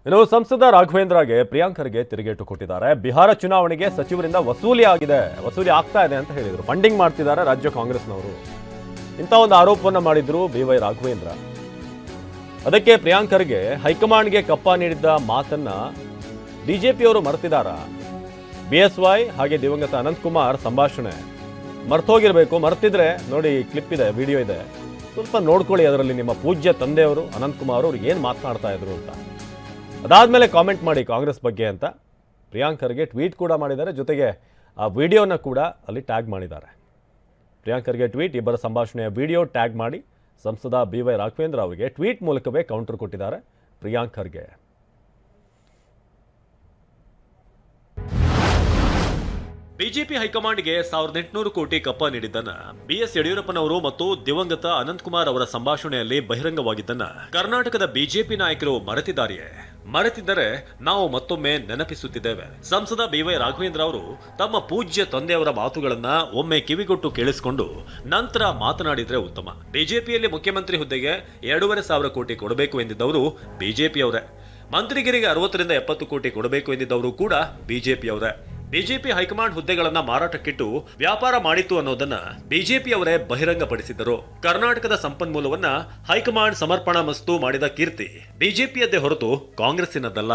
ಇನ್ನು ಸಂಸದ ರಾಘವೇಂದ್ರಗೆ ಪ್ರಿಯಾಂಕರ್ಗೆ ತಿರುಗೇಟು ಕೊಟ್ಟಿದ್ದಾರೆ. ಬಿಹಾರ ಚುನಾವಣೆಗೆ ಸಚಿವರಿಂದ ವಸೂಲಿ ಆಗ್ತಾ ಇದೆ ಅಂತ ಹೇಳಿದರು. ಫಂಡಿಂಗ್ ಮಾಡ್ತಿದ್ದಾರೆ ರಾಜ್ಯ ಕಾಂಗ್ರೆಸ್ನವರು. ಇಂಥ ಒಂದು ಆರೋಪವನ್ನು ಮಾಡಿದ್ರು BY ರಾಘವೇಂದ್ರ. ಅದಕ್ಕೆ ಪ್ರಿಯಾಂಕರ್ಗೆ ಹೈಕಮಾಂಡ್ಗೆ ಕಪ್ಪ ನೀಡಿದ್ದ ಮಾತನ್ನ ಬಿಜೆಪಿಯವರು ಮರೆತಿದಾರ. BSY ಹಾಗೆ ದಿವಂಗತ ಅನಂತಕುಮಾರ್ ಸಂಭಾಷಣೆ ಮರ್ತೋಗಿರ್ಬೇಕು. ಮರ್ತಿದ್ರೆ ನೋಡಿ, ಕ್ಲಿಪ್ ಇದೆ, ವಿಡಿಯೋ ಇದೆ, ಸ್ವಲ್ಪ ನೋಡ್ಕೊಳ್ಳಿ. ಅದರಲ್ಲಿ ನಿಮ್ಮ ಪೂಜ್ಯ ತಂದೆಯವರು ಅನಂತಕುಮಾರ್ ಅವರು ಏನು ಮಾತನಾಡ್ತಾ ಇದ್ರು ಅಂತ. ಅದಾದಮೇಲೆ ಕಾಮೆಂಟ್ ಮಾಡಿ ಕಾಂಗ್ರೆಸ್ ಬಗ್ಗೆ ಅಂತ ಪ್ರಿಯಾಂಕರ್ಗೆ ಟ್ವೀಟ್ ಕೂಡ ಮಾಡಿದ್ದಾರೆ. ಜೊತೆಗೆ ಆ ವಿಡಿಯೋನ ಕೂಡ ಅಲ್ಲಿ ಟ್ಯಾಗ್ ಮಾಡಿದ್ದಾರೆ. ಪ್ರಿಯಾಂಕರ್ಗೆ ಟ್ವೀಟ್, ಇಬ್ಬರ ಸಂಭಾಷಣೆಯ ವಿಡಿಯೋ ಟ್ಯಾಗ್ ಮಾಡಿ ಸಂಸದ BY ರಾಘವೇಂದ್ರ ಅವರಿಗೆ ಟ್ವೀಟ್ ಮೂಲಕವೇ ಕೌಂಟರ್ ಕೊಟ್ಟಿದ್ದಾರೆ ಪ್ರಿಯಾಂಕರ್ಗೆ. ಬಿಜೆಪಿ ಹೈಕಮಾಂಡ್ಗೆ 1800 ಕೋಟಿ ಕಪ್ಪ ನೀಡಿದ್ದನ್ನ BS ಯಡಿಯೂರಪ್ಪನವರು ಮತ್ತು ದಿವಂಗತ ಅನಂತಕುಮಾರ್ ಅವರ ಸಂಭಾಷಣೆಯಲ್ಲಿ ಬಹಿರಂಗವಾಗಿದ್ದನ್ನ ಕರ್ನಾಟಕದ ಬಿಜೆಪಿ ನಾಯಕರು ಮರೆತಿದ್ದರೆ ನಾವು ಮತ್ತೊಮ್ಮೆ ನೆನಪಿಸುತ್ತಿದ್ದೇವೆ. ಸಂಸದ BY ರಾಘವೇಂದ್ರ ಅವರು ತಮ್ಮ ಪೂಜ್ಯ ತಂದೆಯವರ ಮಾತುಗಳನ್ನ ಒಮ್ಮೆ ಕಿವಿಗೊಟ್ಟು ಕೇಳಿಸಿಕೊಂಡು ನಂತರ ಮಾತನಾಡಿದ್ರೆ ಉತ್ತಮ. ಬಿಜೆಪಿಯಲ್ಲಿ ಮುಖ್ಯಮಂತ್ರಿ ಹುದ್ದೆಗೆ 2,500 ಕೋಟಿ ಕೊಡಬೇಕು ಎಂದಿದ್ದವರು ಬಿಜೆಪಿಯವರೇ. ಮಂತ್ರಿಗಿರಿಗೆ 60 ರಿಂದ 70 ಕೋಟಿ ಕೊಡಬೇಕು ಎಂದಿದ್ದವರು ಕೂಡ ಬಿಜೆಪಿಯವರೇ. ಬಿಜೆಪಿ ಹೈಕಮಾಂಡ್ ಹುದ್ದೆಗಳನ್ನ ಮಾರಾಟಕ್ಕಿಟ್ಟು ವ್ಯಾಪಾರ ಮಾಡಿತ್ತು ಅನ್ನೋದನ್ನ ಬಿಜೆಪಿಯವರೇ ಬಹಿರಂಗಪಡಿಸಿದ್ದರು. ಕರ್ನಾಟಕದ ಸಂಪನ್ಮೂಲವನ್ನ ಹೈಕಮಾಂಡ್ ಸಮರ್ಪಣಾ ಮಸ್ತು ಮಾಡಿದ ಕೀರ್ತಿ ಬಿಜೆಪಿಯದ್ದೇ ಹೊರತು ಕಾಂಗ್ರೆಸ್ಸಿನದ್ದಲ್ಲ.